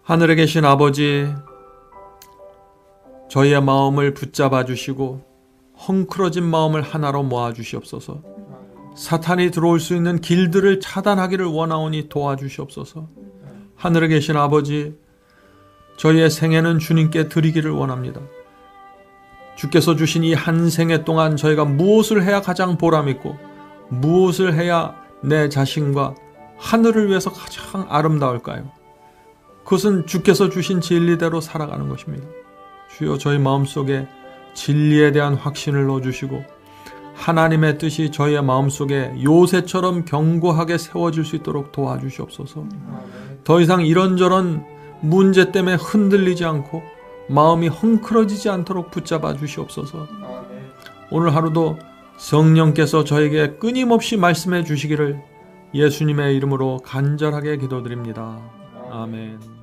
하늘에 계신 아버지, 저희의 마음을 붙잡아 주시고 헝클어진 마음을 하나로 모아 주시옵소서. 사탄이 들어올 수 있는 길들을 차단하기를 원하오니 도와주시옵소서. 하늘에 계신 아버지, 저희의 생애는 주님께 드리기를 원합니다. 주께서 주신 이 한 생애 동안 저희가 무엇을 해야 가장 보람있고 무엇을 해야 내 자신과 하늘을 위해서 가장 아름다울까요? 그것은 주께서 주신 진리대로 살아가는 것입니다. 주여, 저희 마음속에 진리에 대한 확신을 넣어주시고 하나님의 뜻이 저희의 마음속에 요새처럼 견고하게 세워질 수 있도록 도와주시옵소서. 더 이상 이런저런 문제 때문에 흔들리지 않고 마음이 헝클어지지 않도록 붙잡아 주시옵소서. 오늘 하루도 성령께서 저에게 끊임없이 말씀해 주시기를 예수님의 이름으로 간절하게 기도드립니다. 아멘.